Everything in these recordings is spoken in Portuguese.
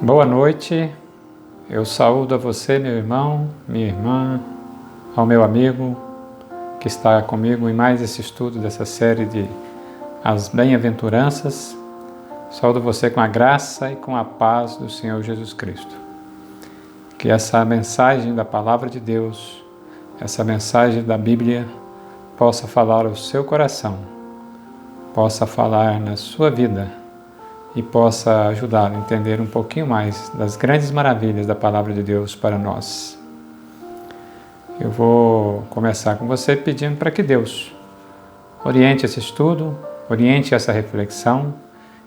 Boa noite, eu saúdo a você, meu irmão, minha irmã, ao meu amigo que está comigo em mais esse estudo dessa série de As Bem-aventuranças. Saúdo você com a graça e com a paz do Senhor Jesus Cristo. Que essa mensagem da Palavra de Deus, essa mensagem da Bíblia, possa falar ao seu coração, possa falar na sua vida e possa ajudá-lo a entender um pouquinho mais das grandes maravilhas da Palavra de Deus para nós. Eu vou começar com você pedindo para que Deus oriente esse estudo, oriente essa reflexão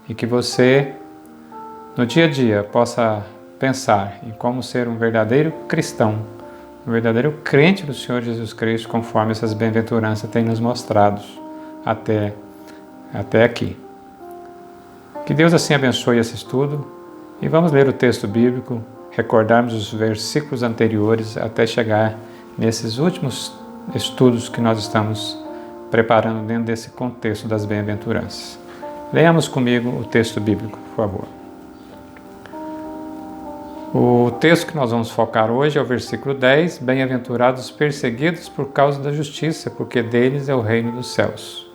e que você, no dia a dia, possa pensar em como ser um verdadeiro cristão, um verdadeiro crente do Senhor Jesus Cristo, conforme essas bem-aventuranças têm nos mostrado até aqui. Que Deus assim abençoe esse estudo e vamos ler o texto bíblico, recordarmos os versículos anteriores até chegar nesses últimos estudos que nós estamos preparando dentro desse contexto das bem-aventuranças. Leamos comigo o texto bíblico, por favor. O texto que nós vamos focar hoje é o versículo 10, Bem-aventurados os perseguidos por causa da justiça, porque deles é o reino dos céus.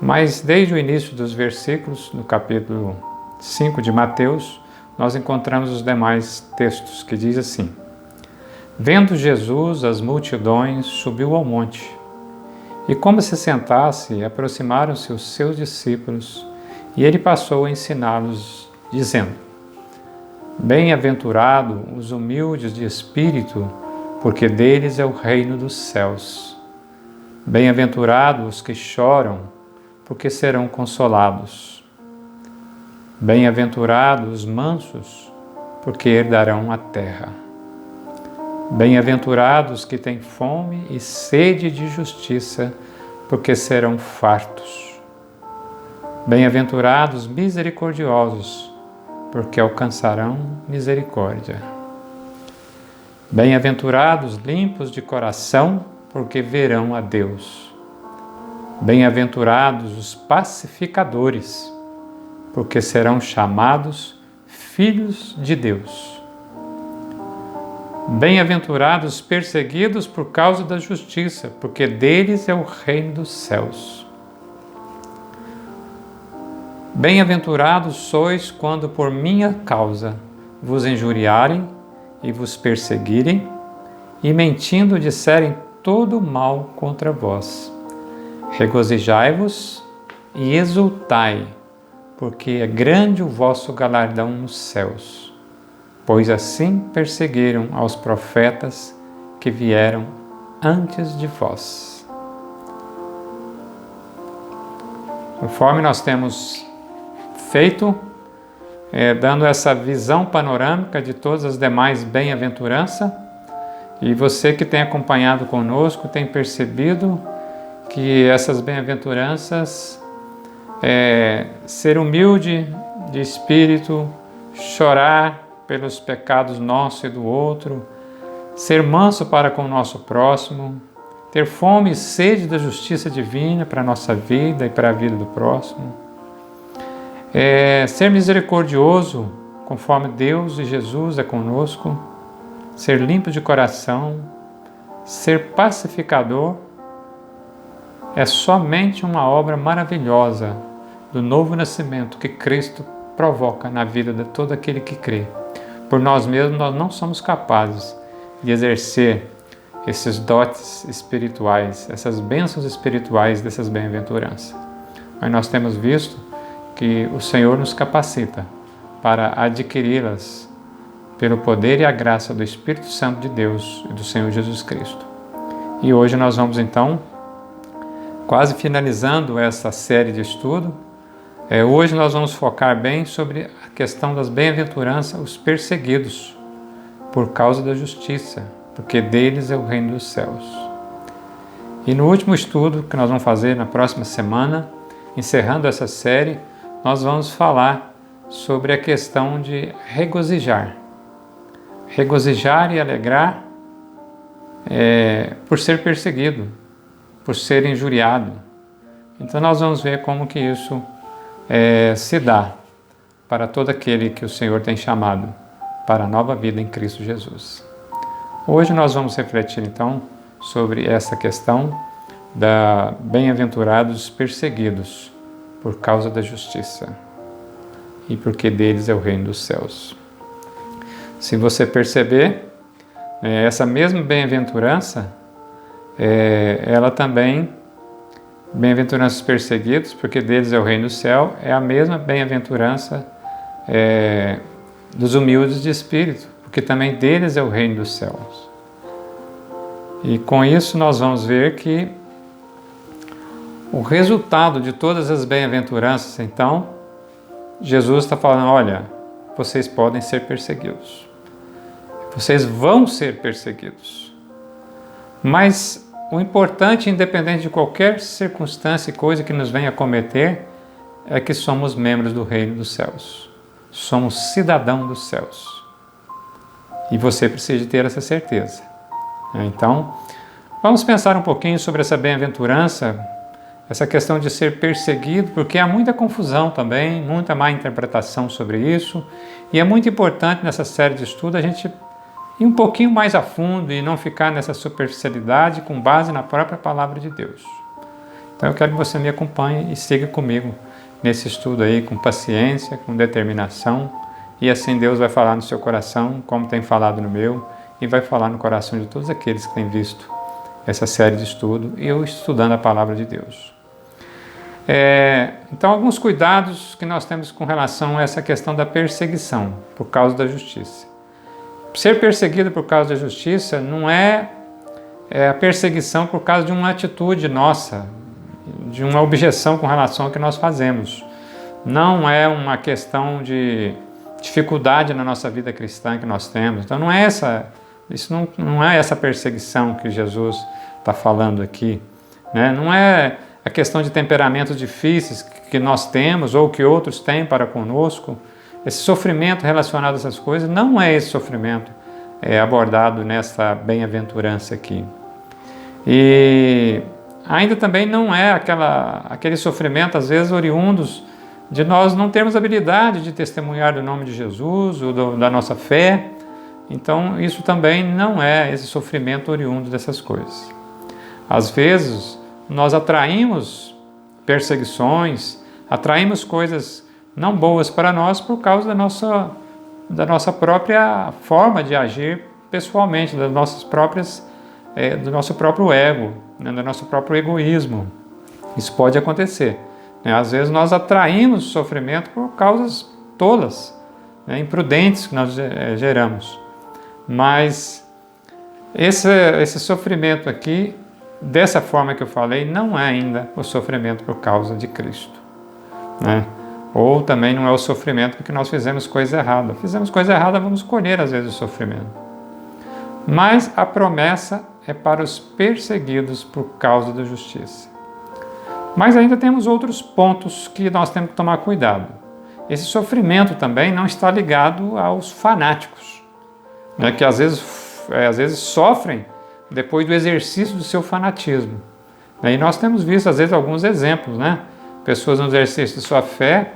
Mas desde o início dos versículos, no capítulo 5 de Mateus, nós encontramos os demais textos que diz assim: Vendo Jesus as multidões, subiu ao monte, e como se sentasse, aproximaram-se os seus discípulos, e ele passou a ensiná-los, dizendo: Bem-aventurado os humildes de espírito, porque deles é o reino dos céus. Bem-aventurados os que choram, porque serão consolados. Bem-aventurados os mansos, porque herdarão a terra. Bem-aventurados que têm fome e sede de justiça, porque serão fartos. Bem-aventurados misericordiosos, porque alcançarão misericórdia. Bem-aventurados limpos de coração, porque verão a Deus. Bem-aventurados os pacificadores, porque serão chamados filhos de Deus. Bem-aventurados os perseguidos por causa da justiça, porque deles é o reino dos céus. Bem-aventurados sois quando por minha causa vos injuriarem e vos perseguirem, e mentindo disserem todo o mal contra vós. Regozijai-vos e exultai, porque é grande o vosso galardão nos céus, pois assim perseguiram aos profetas que vieram antes de vós. Conforme nós temos feito, dando essa visão panorâmica de todas as demais bem-aventuranças, e você que tem acompanhado conosco tem percebido que essas bem-aventuranças ser humilde de espírito, chorar pelos pecados nossos e do outro, ser manso para com o nosso próximo, ter fome e sede da justiça divina para a nossa vida e para a vida do próximo, ser misericordioso conforme Deus e Jesus é conosco, ser limpo de coração, ser pacificador, é somente uma obra maravilhosa do novo nascimento que Cristo provoca na vida de todo aquele que crê. Por nós mesmos, nós não somos capazes de exercer esses dotes espirituais, essas bênçãos espirituais dessas bem-aventuranças. Mas nós temos visto que o Senhor nos capacita para adquiri-las pelo poder e a graça do Espírito Santo de Deus e do Senhor Jesus Cristo. E hoje nós vamos então, quase finalizando essa série de estudo, hoje nós vamos focar bem sobre a questão das bem-aventuranças, os perseguidos por causa da justiça, porque deles é o reino dos céus. E no último estudo que nós vamos fazer na próxima semana, encerrando essa série, nós vamos falar sobre a questão de regozijar. Regozijar e alegrar por ser perseguido, por ser injuriado. Então nós vamos ver como que isso se dá para todo aquele que o Senhor tem chamado para a nova vida em Cristo Jesus. Hoje nós vamos refletir então sobre essa questão da bem-aventurados perseguidos por causa da justiça e porque deles é o reino dos céus. Se você perceber, essa mesma bem-aventurança, ela também, bem-aventuranças perseguidos, porque deles é o reino do céu, é a mesma bem-aventurança dos humildes de espírito, porque também deles é o reino dos céus. E com isso nós vamos ver que o resultado de todas as bem-aventuranças, então, Jesus está falando, olha, vocês podem ser perseguidos. Vocês vão ser perseguidos. Mas o importante, independente de qualquer circunstância e coisa que nos venha a cometer, é que somos membros do reino dos céus. Somos cidadão dos céus. E você precisa ter essa certeza. Então, vamos pensar um pouquinho sobre essa bem-aventurança, essa questão de ser perseguido, porque há muita confusão também, muita má interpretação sobre isso, e é muito importante nessa série de estudo a gente ir um pouquinho mais a fundo e não ficar nessa superficialidade com base na própria palavra de Deus. Então eu quero que você me acompanhe e siga comigo nesse estudo aí com paciência, com determinação, e assim Deus vai falar no seu coração, como tem falado no meu, e vai falar no coração de todos aqueles que têm visto essa série de estudo e eu estudando a palavra de Deus. Então, alguns cuidados que nós temos com relação a essa questão da perseguição por causa da justiça. Ser perseguido por causa da justiça não é a perseguição por causa de uma atitude nossa, de uma objeção com relação ao que nós fazemos. Não é uma questão de dificuldade na nossa vida cristã que nós temos. Então, isso não é essa perseguição que Jesus está falando aqui, né? Não é a questão de temperamentos difíceis que nós temos ou que outros têm para conosco. Esse sofrimento relacionado a essas coisas não é esse sofrimento abordado nessa bem-aventurança aqui. E ainda também não é aquele sofrimento, às vezes, oriundos de nós não termos habilidade de testemunhar do nome de Jesus ou da nossa fé. Então, isso também não é esse sofrimento oriundo dessas coisas. Às vezes, nós atraímos perseguições, atraímos coisas não boas para nós por causa da nossa própria forma de agir pessoalmente, do nosso próprio ego, né, do nosso próprio egoísmo. Isso pode acontecer. Né? Às vezes nós atraímos sofrimento por causas tolas, né, imprudentes que nós geramos. Mas esse sofrimento aqui, dessa forma que eu falei, não é ainda o sofrimento por causa de Cristo, né? Ou também não é o sofrimento porque nós fizemos coisa errada. Fizemos coisa errada, vamos colher às vezes o sofrimento. Mas a promessa é para os perseguidos por causa da justiça. Mas ainda temos outros pontos que nós temos que tomar cuidado. Esse sofrimento também não está ligado aos fanáticos, né, que às vezes sofrem depois do exercício do seu fanatismo. E nós temos visto, às vezes, alguns exemplos, né? Pessoas no exercício de sua fé,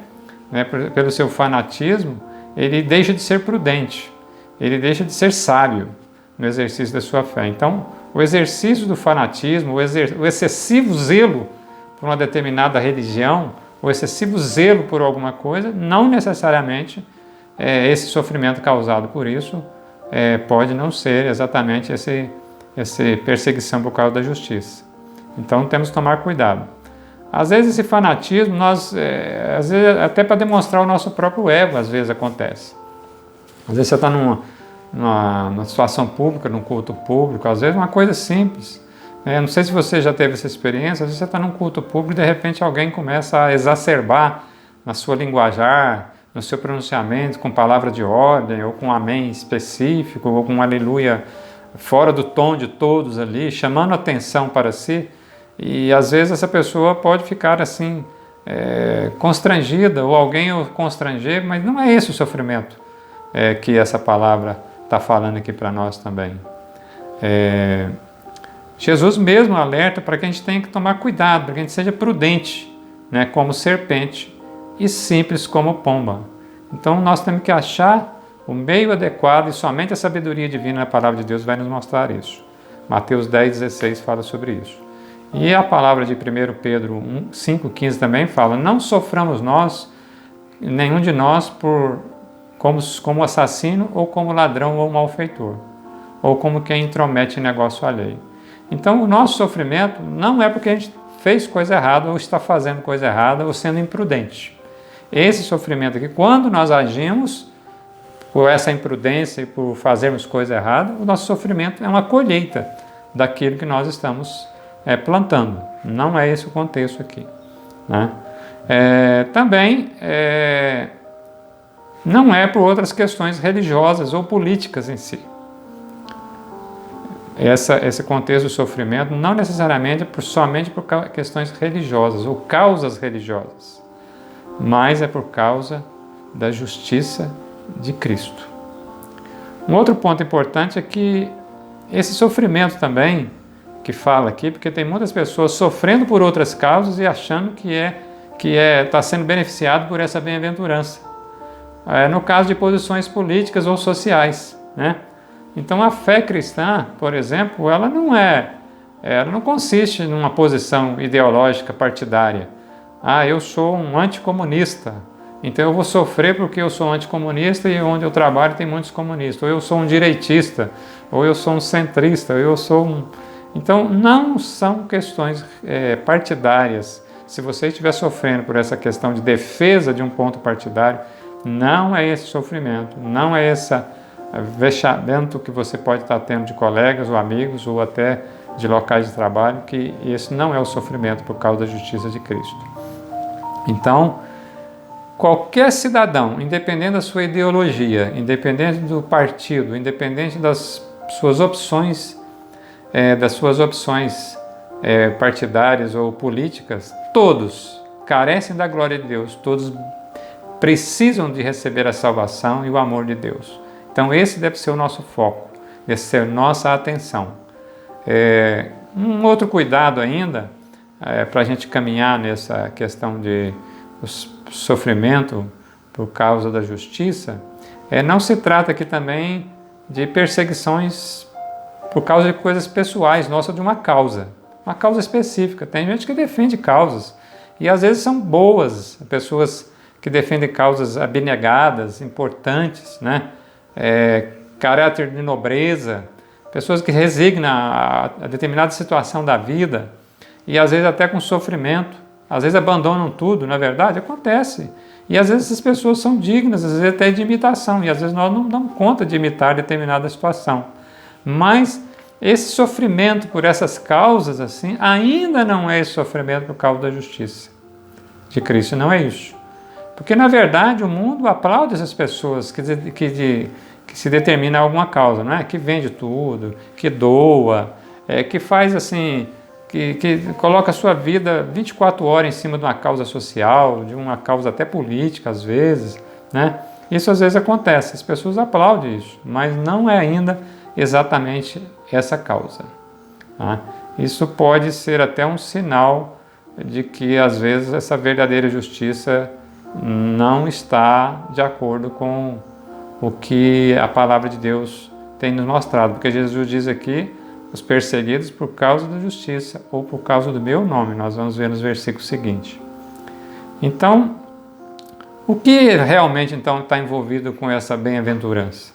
né, pelo seu fanatismo, ele deixa de ser prudente, ele deixa de ser sábio no exercício da sua fé. Então, o exercício do fanatismo, o excessivo zelo por uma determinada religião, o excessivo zelo por alguma coisa, não necessariamente esse sofrimento causado por isso pode não ser exatamente essa perseguição por causa da justiça. Então temos que tomar cuidado. Às vezes esse fanatismo, às vezes, até para demonstrar o nosso próprio ego, às vezes acontece. Às vezes você está numa situação pública, num culto público, às vezes uma coisa simples. Não sei se você já teve essa experiência, às vezes você está num culto público e de repente alguém começa a exacerbar na sua linguajar, no seu pronunciamento, com palavra de ordem, ou com um amém específico, ou com um aleluia fora do tom de todos ali, chamando atenção para si, e às vezes essa pessoa pode ficar assim, constrangida, ou alguém o constranger, mas não é esse o sofrimento que essa palavra está falando aqui para nós também. Jesus mesmo alerta para que a gente tenha que tomar cuidado, para que a gente seja prudente, né, como serpente e simples como pomba. Então nós temos que achar o meio adequado e somente a sabedoria divina na palavra de Deus vai nos mostrar isso. Mateus 10,16 fala sobre isso. E a palavra de 1 Pedro 5,15 também fala: não soframos nós, nenhum de nós, como assassino ou como ladrão ou malfeitor, ou como quem intromete em negócio alheio. Então o nosso sofrimento não é porque a gente fez coisa errada ou está fazendo coisa errada ou sendo imprudente. Esse sofrimento aqui, quando nós agimos por essa imprudência e por fazermos coisa errada, o nosso sofrimento é uma colheita daquilo que nós estamos plantando. Não é esse o contexto aqui, né? Também não é por outras questões religiosas ou políticas em si. Esse contexto do sofrimento não necessariamente somente por questões religiosas ou causas religiosas, mas é por causa da justiça de Cristo. Um outro ponto importante é que esse sofrimento também, que fala aqui, porque tem muitas pessoas sofrendo por outras causas e achando que está sendo beneficiado por essa bem-aventurança. No caso de posições políticas ou sociais, né? Então a fé cristã, por exemplo, ela não consiste numa posição ideológica partidária. Eu sou um anticomunista, então eu vou sofrer porque eu sou anticomunista e onde eu trabalho tem muitos comunistas. Ou eu sou um direitista, ou eu sou um centrista, ou eu sou um... Então não são questões partidárias. Se você estiver sofrendo por essa questão de defesa de um ponto partidário, não é esse sofrimento, não é esse vexamento que você pode estar tendo de colegas ou amigos ou até de locais de trabalho, que esse não é o sofrimento por causa da justiça de Cristo. Então, qualquer cidadão, independente da sua ideologia, independente do partido, independente das suas opções, partidárias ou políticas, todos carecem da glória de Deus, todos precisam de receber a salvação e o amor de Deus. Então esse deve ser o nosso foco, deve ser nossa atenção. Um outro cuidado ainda, para a gente caminhar nessa questão de sofrimento por causa da justiça, não se trata aqui também de perseguições por causa de coisas pessoais, nossa, de uma causa específica. Tem gente que defende causas, e às vezes são boas, pessoas que defendem causas abnegadas, importantes, né? Caráter de nobreza, pessoas que resignam a determinada situação da vida, e às vezes até com sofrimento, às vezes abandonam tudo, na verdade, acontece. E às vezes essas pessoas são dignas, às vezes até de imitação, e às vezes nós não damos conta de imitar determinada situação. Mas esse sofrimento por essas causas, assim, ainda não é esse sofrimento por causa da justiça de Cristo, não é isso. Porque, na verdade, o mundo aplaude essas pessoas que se determinam a alguma causa, não é? Que vende tudo, que doa, que faz assim, que coloca a sua vida 24 horas em cima de uma causa social, de uma causa até política, às vezes, né? Isso às vezes acontece, as pessoas aplaudem isso, mas não é ainda exatamente essa causa, tá? Isso pode ser até um sinal de que, às vezes, essa verdadeira justiça não está de acordo com o que a palavra de Deus tem nos mostrado, porque Jesus diz aqui, os perseguidos por causa da justiça ou por causa do meu nome, nós vamos ver nos versículos seguintes. Então, o que realmente então está envolvido com essa bem-aventurança,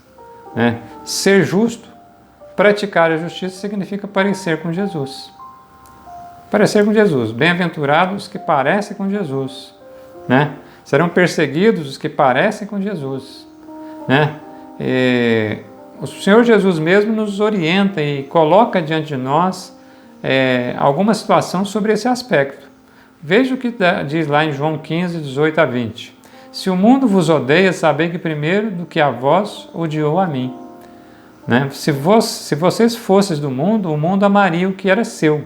né? Ser justo, praticar a justiça significa parecer com Jesus. Parecer com Jesus, bem-aventurados os que parecem com Jesus, né? Serão perseguidos os que parecem com Jesus, né? O Senhor Jesus mesmo nos orienta e coloca diante de nós alguma situação sobre esse aspecto. Veja o que diz lá em João 15, 18 a 20. Se o mundo vos odeia, sabei que primeiro do que a vós odiou a mim, né? Se vocês fossem do mundo, o mundo amaria o que era seu.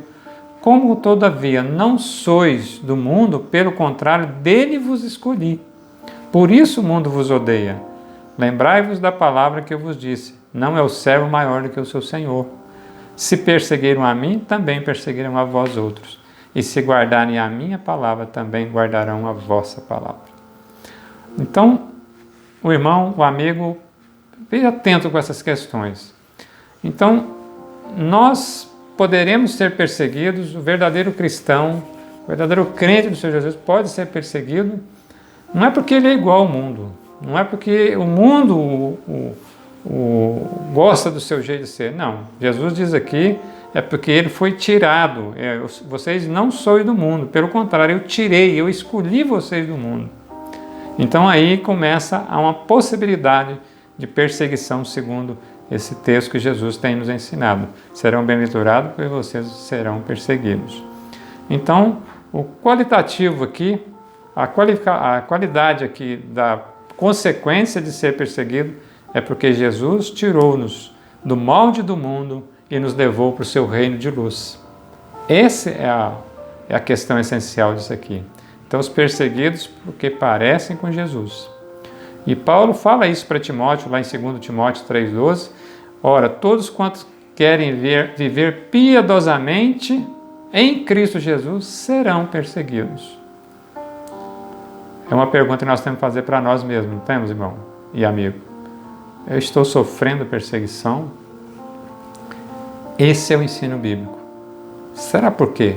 Como, todavia, não sois do mundo, pelo contrário, dele vos escolhi. Por isso o mundo vos odeia. Lembrai-vos da palavra que eu vos disse. Não é o servo maior do que o seu senhor. Se perseguiram a mim, também perseguirão a vós outros. E se guardarem a minha palavra, também guardarão a vossa palavra. Então, o irmão, o amigo, fique atento com essas questões. Então, nós poderemos ser perseguidos, o verdadeiro cristão, o verdadeiro crente do Senhor Jesus pode ser perseguido, não é porque ele é igual ao mundo, não é porque o mundo gosta do seu jeito de ser, não. Jesus diz aqui, é porque ele foi tirado, vocês não sois do mundo, pelo contrário, eu escolhi vocês do mundo. Então aí começa uma possibilidade de perseguição segundo esse texto que Jesus tem nos ensinado. Serão bem-aventurados porque vocês serão perseguidos. Então, o qualitativo aqui, a qualidade aqui da consequência de ser perseguido é porque Jesus tirou-nos do molde do mundo e nos levou para o seu reino de luz. Essa é a questão essencial disso aqui. Então, os perseguidos porque parecem com Jesus. E Paulo fala isso para Timóteo, lá em 2 Timóteo 3,12. Ora, todos quantos querem viver piedosamente em Cristo Jesus serão perseguidos. É uma pergunta que nós temos que fazer para nós mesmos, não temos, irmão e amigo? Eu estou sofrendo perseguição? Esse é o ensino bíblico. Será por quê?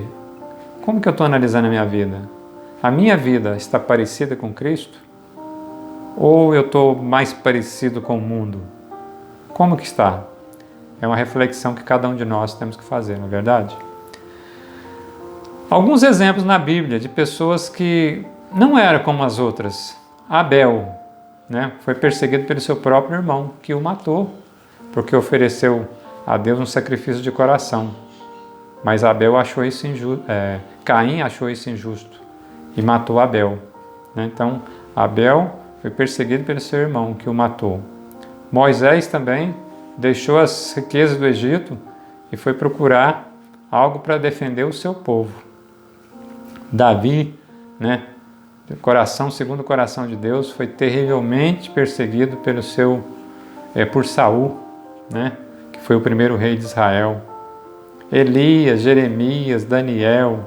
Como que eu estou analisando a minha vida? A minha vida está parecida com Cristo? Ou eu estou mais parecido com o mundo? Como que está? É uma reflexão que cada um de nós temos que fazer, não é verdade? Alguns exemplos na Bíblia de pessoas que não eram como as outras. Abel, foi perseguido pelo seu próprio irmão, que o matou, porque ofereceu a Deus um sacrifício de coração. Mas Abel achou isso injusto, Caim achou isso injusto e matou Abel. Então, Abel foi perseguido pelo seu irmão, que o matou. Moisés também deixou as riquezas do Egito e foi procurar algo para defender o seu povo. Davi, segundo o coração de Deus, foi terrivelmente perseguido por Saul, que foi o primeiro rei de Israel. Elias, Jeremias, Daniel.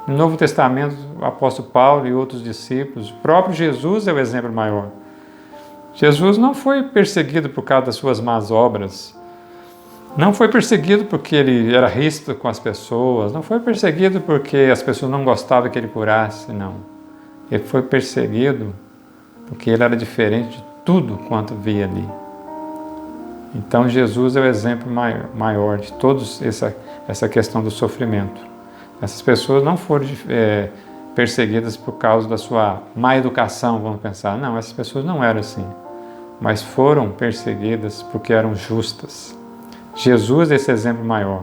No Novo Testamento, o apóstolo Paulo e outros discípulos. O próprio Jesus é o exemplo maior. Jesus não foi perseguido por causa das suas más obras. Não foi perseguido porque ele era ríspido com as pessoas. Não foi perseguido porque as pessoas não gostavam que ele curasse, não. Ele foi perseguido porque ele era diferente de tudo quanto via ali. Então Jesus é o exemplo maior de todos essa questão do sofrimento. Essas pessoas não foram perseguidas por causa da sua má educação, vamos pensar. Não, essas pessoas não eram assim. Mas foram perseguidas porque eram justas. Jesus é esse exemplo maior.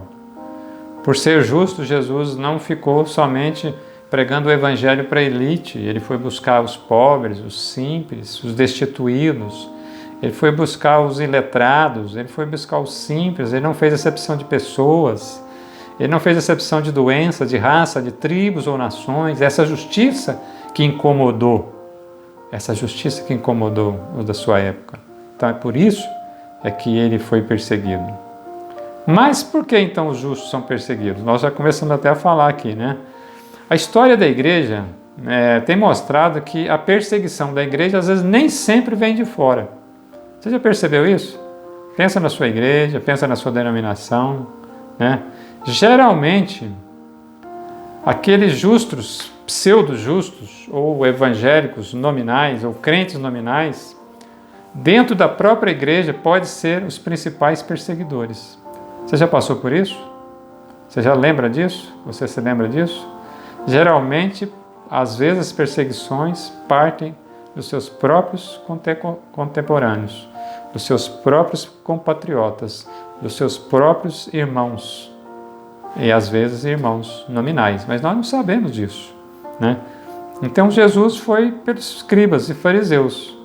Por ser justo, Jesus não ficou somente pregando o evangelho para a elite. Ele foi buscar os pobres, os simples, os destituídos. Ele foi buscar os iletrados, ele foi buscar os simples, ele não fez acepção de pessoas, ele não fez acepção de doença, de raça, de tribos ou nações. Essa justiça que incomodou os da sua época. Então é por isso que ele foi perseguido. Mas por que então os justos são perseguidos? Nós já começamos até a falar aqui, A história da igreja tem mostrado que a perseguição da igreja às vezes nem sempre vem de fora. Você já percebeu isso? Pensa na sua igreja, pensa na sua denominação, Geralmente, aqueles justos, pseudo-justos, ou evangélicos nominais, ou crentes nominais, dentro da própria igreja, podem ser os principais perseguidores. Você já passou por isso? Você já lembra disso? Você se lembra disso? Geralmente, às vezes, as perseguições partem dos seus próprios contemporâneos, dos seus próprios compatriotas, dos seus próprios irmãos, e às vezes irmãos nominais, mas nós não sabemos disso, Então Jesus foi pelos escribas e fariseus,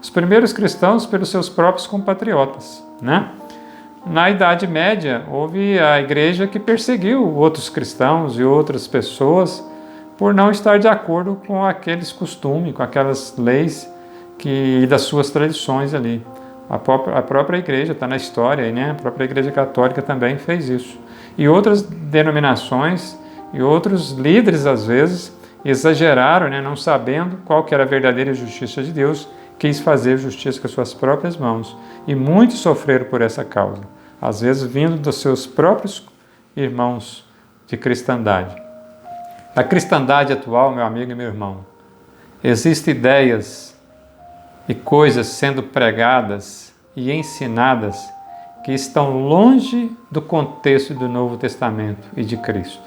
os primeiros cristãos pelos seus próprios compatriotas, Na Idade Média, houve a igreja que perseguiu outros cristãos e outras pessoas por não estar de acordo com aqueles costumes, com aquelas leis e das suas tradições ali. A própria igreja está na história, A própria igreja católica também fez isso. E outras denominações e outros líderes, às vezes, exageraram, não sabendo qual que era a verdadeira justiça de Deus, quis fazer justiça com as suas próprias mãos, e muitos sofreram por essa causa, às vezes vindo dos seus próprios irmãos de cristandade. Na cristandade atual, meu amigo e meu irmão, existem ideias e coisas sendo pregadas e ensinadas que estão longe do contexto do Novo Testamento e de Cristo.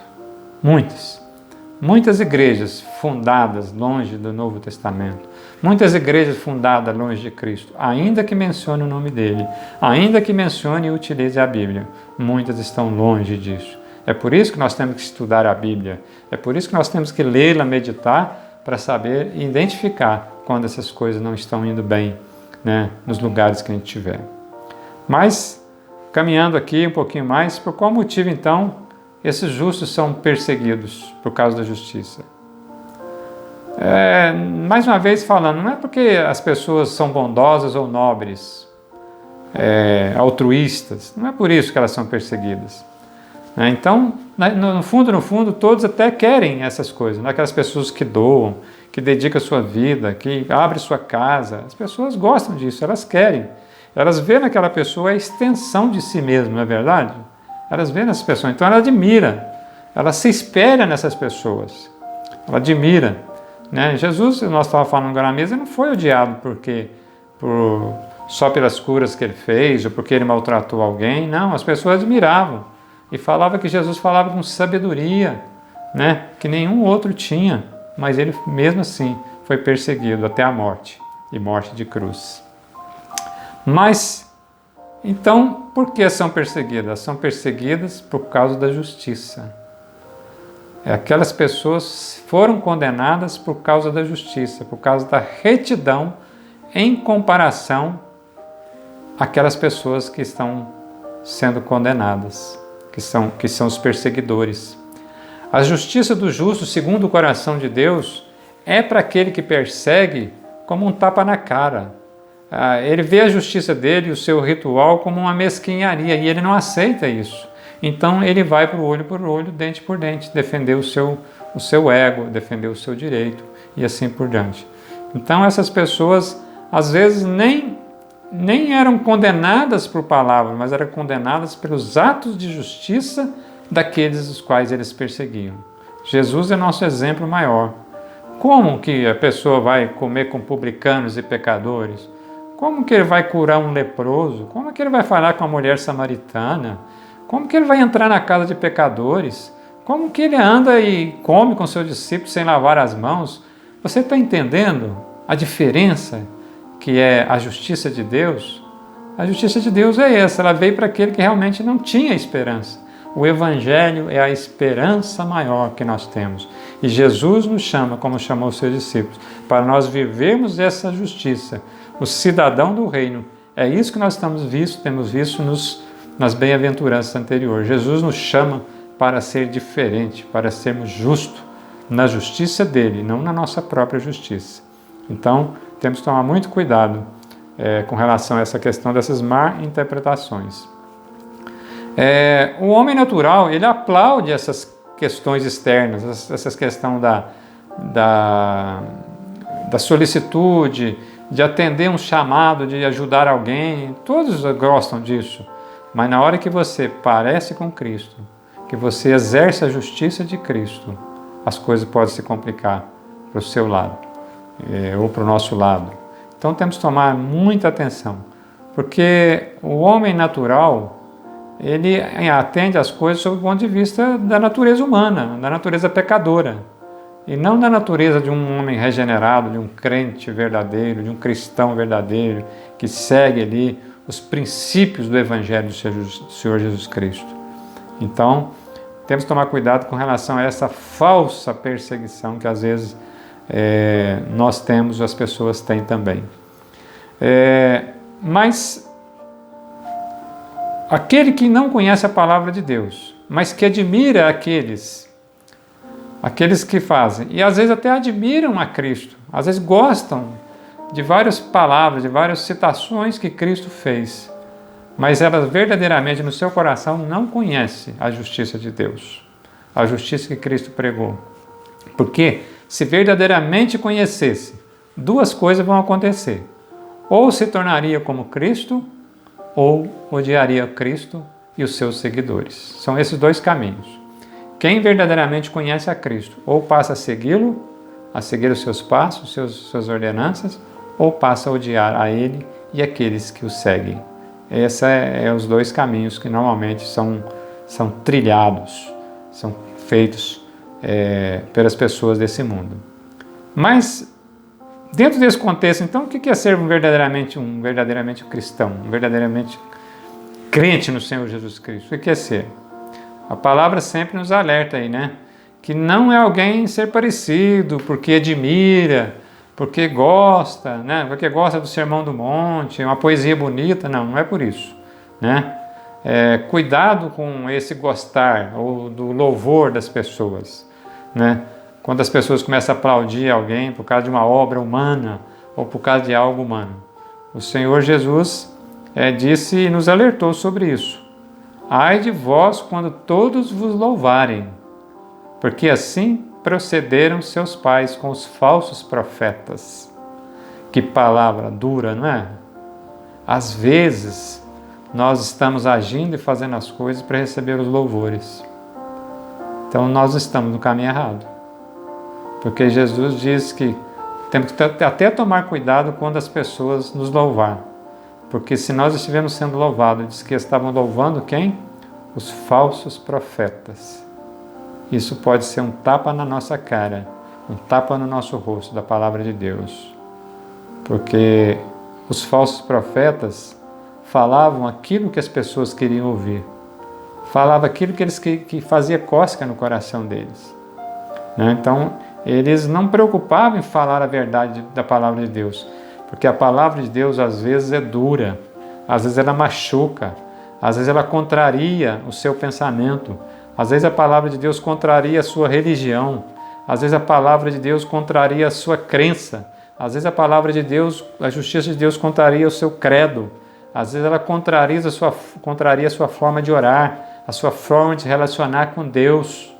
Muitas igrejas fundadas longe do Novo Testamento, muitas igrejas fundadas longe de Cristo, ainda que mencione o nome dele, ainda que mencione e utilize a Bíblia, muitas estão longe disso. É por isso que nós temos que estudar a Bíblia, é por isso que nós temos que lê-la, meditar, para saber e identificar quando essas coisas não estão indo bem, né, nos lugares que a gente estiver. Mas, caminhando aqui um pouquinho mais, por qual motivo então esses justos são perseguidos por causa da justiça? Mais uma vez falando, não é porque as pessoas são bondosas ou nobres, altruístas, não é por isso que elas são perseguidas. Então, no fundo, todos até querem essas coisas. Aquelas pessoas que doam, que dedicam a sua vida, que abrem sua casa, as pessoas gostam disso, elas querem. Elas veem naquela pessoa a extensão de si mesma, não é verdade? Elas veem nessas pessoas, então ela admira, ela se espelha nessas pessoas, ela admira. Né? Jesus, nós estávamos falando agora na mesa, não foi odiado só pelas curas que ele fez, ou porque ele maltratou alguém, não, as pessoas admiravam. E falava que Jesus falava com sabedoria, né, que nenhum outro tinha, mas ele mesmo assim foi perseguido até a morte, e morte de cruz. Mas, então, por que são perseguidas? São perseguidas por causa da justiça. Aquelas pessoas foram condenadas por causa da justiça, por causa da retidão em comparação àquelas pessoas que estão sendo condenadas. Que são os perseguidores. A justiça do justo, segundo o coração de Deus, é para aquele que persegue como um tapa na cara. Ele vê a justiça dele, o seu ritual, como uma mesquinharia, e ele não aceita isso. Então ele vai por olho, dente por dente, defender o seu ego, defender o seu direito, e assim por diante. Então essas pessoas, às vezes, nem eram condenadas por palavras, mas eram condenadas pelos atos de justiça daqueles os quais eles perseguiam. Jesus é nosso exemplo maior. Como que a pessoa vai comer com publicanos e pecadores? Como que ele vai curar um leproso? Como que ele vai falar com a mulher samaritana? Como que ele vai entrar na casa de pecadores? Como que ele anda e come com seus discípulos sem lavar as mãos? Você está entendendo a diferença que é a justiça de Deus? A justiça de Deus é essa, ela veio para aquele que realmente não tinha esperança. O Evangelho é a esperança maior que nós temos. E Jesus nos chama, como chamou os seus discípulos, para nós vivermos essa justiça, o cidadão do reino. É isso que nós temos visto nas bem-aventuranças anteriores. Jesus nos chama para ser diferente, para sermos justos na justiça dele, não na nossa própria justiça. Então, temos que tomar muito cuidado com relação a essa questão dessas má interpretações. O homem natural, ele aplaude essas questões externas, essas questões da solicitude, de atender um chamado, de ajudar alguém, todos gostam disso. Mas na hora que você parece com Cristo, que você exerce a justiça de Cristo, as coisas podem se complicar para o seu lado. Ou para o nosso lado. Então temos que tomar muita atenção, porque o homem natural, ele atende às coisas sob o ponto de vista da natureza humana, da natureza pecadora, e não da natureza de um homem regenerado, de um crente verdadeiro, de um cristão verdadeiro, que segue ali os princípios do Evangelho do Senhor Jesus Cristo. Então, temos que tomar cuidado com relação a essa falsa perseguição que às vezes nós temos, as pessoas têm também. Mas aquele que não conhece a palavra de Deus, mas que admira aqueles que fazem, e às vezes até admiram a Cristo, às vezes gostam de várias palavras, de várias citações que Cristo fez, mas elas verdadeiramente no seu coração não conhecem a justiça de Deus, a justiça que Cristo pregou. Porque se verdadeiramente conhecesse, duas coisas vão acontecer. Ou se tornaria como Cristo, ou odiaria Cristo e os seus seguidores. São esses dois caminhos. Quem verdadeiramente conhece a Cristo, ou passa a segui-lo, a seguir os seus passos, suas ordenanças, ou passa a odiar a Ele e aqueles que o seguem. Esses são os dois caminhos que normalmente são trilhados, são feitos pelas pessoas desse mundo. Mas, dentro desse contexto, então, o que é ser verdadeiramente cristão, verdadeiramente crente no Senhor Jesus Cristo? O que é ser? A palavra sempre nos alerta aí, né? Que não é alguém ser parecido, porque admira, porque gosta, né? Porque gosta do Sermão do Monte, uma poesia bonita. Não é por isso, né? Cuidado com esse gostar ou do louvor das pessoas, né? Quando as pessoas começam a aplaudir alguém por causa de uma obra humana ou por causa de algo humano. O Senhor Jesus disse e nos alertou sobre isso. Ai de vós quando todos vos louvarem, porque assim procederam seus pais com os falsos profetas. Que palavra dura, não é? Às vezes, nós estamos agindo e fazendo as coisas para receber os louvores. Então, nós estamos no caminho errado. Porque Jesus diz que temos que até tomar cuidado quando as pessoas nos louvar. Porque se nós estivermos sendo louvados, diz que estavam louvando quem? Os falsos profetas. Isso pode ser um tapa na nossa cara, um tapa no nosso rosto da palavra de Deus. Porque os falsos profetas falavam aquilo que as pessoas queriam ouvir. Falavam aquilo que fazia cócega no coração deles. Né? Então, eles não preocupavam em falar a verdade da palavra de Deus. Porque a palavra de Deus, às vezes, é dura. Às vezes, ela machuca. Às vezes, ela contraria o seu pensamento. Às vezes, a palavra de Deus contraria a sua religião. Às vezes, a palavra de Deus contraria a sua crença. Às vezes, a palavra de Deus, a justiça de Deus contraria o seu credo. Às vezes, ela contraria a sua forma de orar, a sua forma de se relacionar com Deus.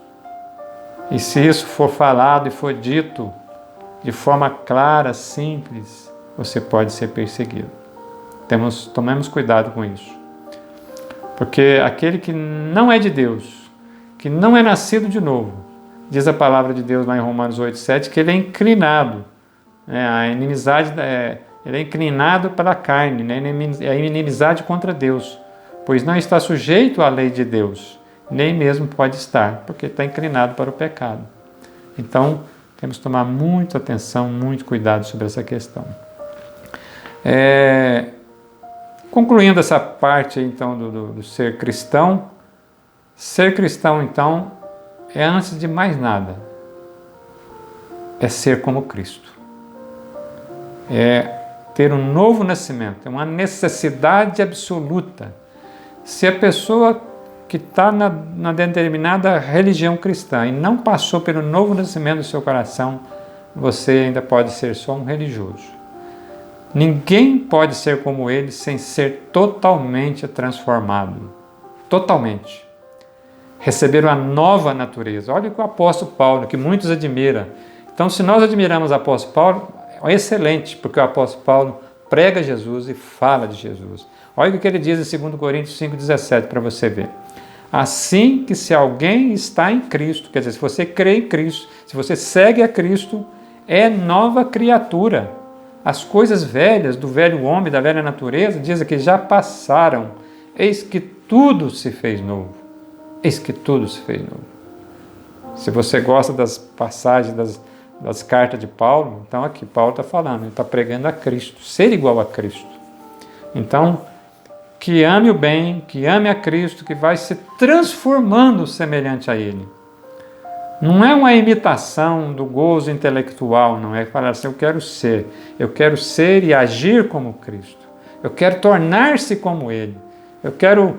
E se isso for falado e for dito de forma clara, simples, você pode ser perseguido. Tomemos cuidado com isso. Porque aquele que não é de Deus, que não é nascido de novo, diz a palavra de Deus lá em Romanos 8,7, que ele é inclinado. A inimizade, ele é inclinado pela carne, né? É a inimizade contra Deus, pois não está sujeito à lei de Deus, nem mesmo pode estar, porque está inclinado para o pecado. Então, temos que tomar muita atenção, muito cuidado sobre essa questão. Concluindo essa parte, então, do ser cristão, então, é, antes de mais nada, é ser como Cristo. É ter um novo nascimento, é uma necessidade absoluta. Se a pessoa que está na determinada religião cristã e não passou pelo novo nascimento do seu coração, você ainda pode ser só um religioso. Ninguém pode ser como ele sem ser totalmente transformado. Totalmente. Receber uma nova natureza. Olha o apóstolo Paulo, que muitos admiram. Então, se nós admiramos o apóstolo Paulo, é excelente, porque o apóstolo Paulo prega Jesus e fala de Jesus. Olha o que ele diz em 2 Coríntios 5,17 para você ver. Assim que se alguém está em Cristo, quer dizer, se você crê em Cristo, se você segue a Cristo, é nova criatura. As coisas velhas do velho homem, da velha natureza, dizem que já passaram. Eis que tudo se fez novo. Eis que tudo se fez novo. Se você gosta das passagens das cartas de Paulo, então aqui Paulo está falando, ele está pregando a Cristo, ser igual a Cristo. Então, que ame o bem, que ame a Cristo, que vai se transformando semelhante a Ele. Não é uma imitação do gozo intelectual, não é falar assim, eu quero ser e agir como Cristo, eu quero tornar-se como Ele, eu quero,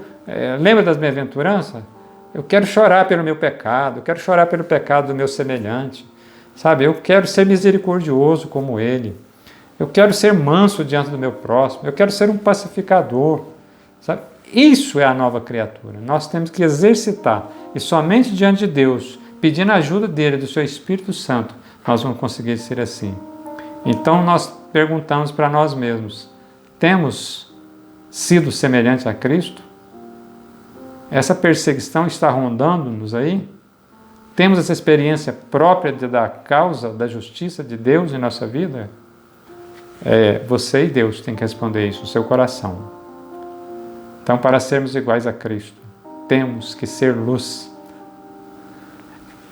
lembra das bem-aventuranças? Eu quero chorar pelo meu pecado, eu quero chorar pelo pecado do meu semelhante, sabe? Eu quero ser misericordioso como Ele, eu quero ser manso diante do meu próximo, eu quero ser um pacificador, sabe? Isso é a nova criatura, nós temos que exercitar, e somente diante de Deus, pedindo a ajuda dele, do seu Espírito Santo, nós vamos conseguir ser assim. Então nós perguntamos para nós mesmos, temos sido semelhantes a Cristo? Essa perseguição está rondando-nos aí? Temos essa experiência própria da causa da justiça de Deus em nossa vida? Você e Deus têm que responder isso, o seu coração. Então, para sermos iguais a Cristo, temos que ser luz.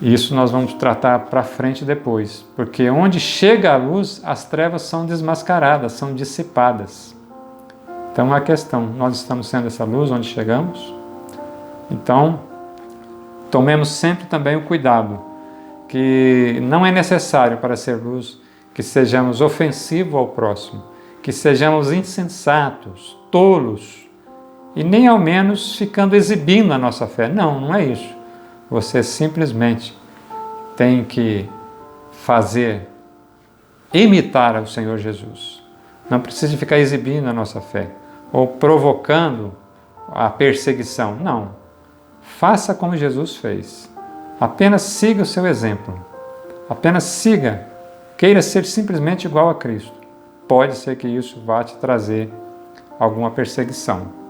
E isso nós vamos tratar para frente depois, porque onde chega a luz, as trevas são desmascaradas, são dissipadas. Então, a questão, nós estamos sendo essa luz onde chegamos? Então, tomemos sempre também o cuidado, que não é necessário para ser luz que sejamos ofensivos ao próximo, que sejamos insensatos, tolos, e nem ao menos ficando exibindo a nossa fé. Não, não é isso. Você simplesmente tem que imitar o Senhor Jesus. Não precisa ficar exibindo a nossa fé, ou provocando a perseguição. Não. Faça como Jesus fez. Apenas siga o seu exemplo. Apenas siga. Queira ser simplesmente igual a Cristo. Pode ser que isso vá te trazer alguma perseguição.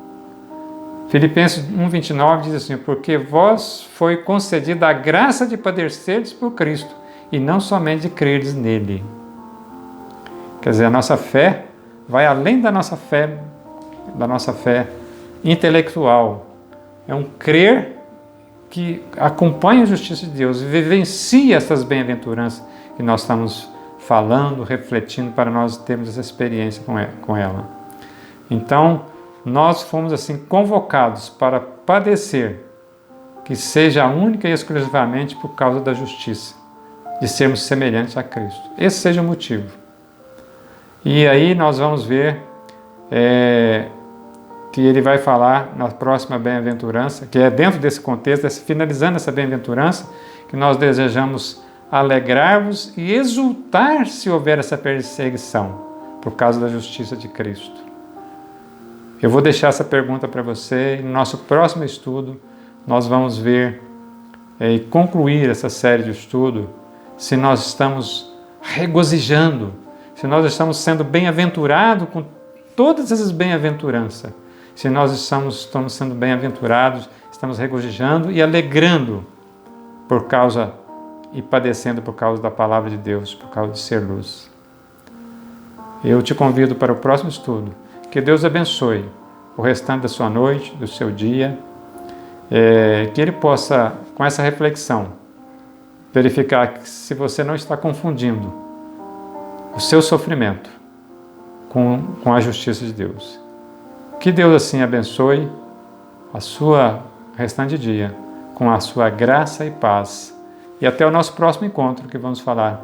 Filipenses 1,29 diz assim: porque vós foi concedida a graça de padecerdes por Cristo, e não somente de crerdes nele. Quer dizer, a nossa fé vai além da nossa fé intelectual. É um crer que acompanha a justiça de Deus e vivencia essas bem-aventuranças que nós estamos falando, refletindo, para nós termos essa experiência com ela. Então, nós fomos assim convocados para padecer, que seja única e exclusivamente por causa da justiça, de sermos semelhantes a Cristo. Esse seja o motivo. E aí nós vamos ver que ele vai falar na próxima bem-aventurança, que é dentro desse contexto, finalizando essa bem-aventurança, que nós desejamos alegrar-vos e exultar se houver essa perseguição, por causa da justiça de Cristo. Eu vou deixar essa pergunta para você, e no nosso próximo estudo nós vamos ver e concluir essa série de estudo, se nós estamos regozijando, se nós estamos sendo bem-aventurados com todas essas bem-aventuranças, se nós estamos sendo bem-aventurados, estamos regozijando e alegrando por causa e padecendo por causa da palavra de Deus, por causa de ser luz. Eu te convido para o próximo estudo. Que Deus abençoe o restante da sua noite, do seu dia, que Ele possa, com essa reflexão, verificar que se você não está confundindo o seu sofrimento com a justiça de Deus. Que Deus assim abençoe a sua restante dia com a sua graça e paz. E até o nosso próximo encontro, que vamos falar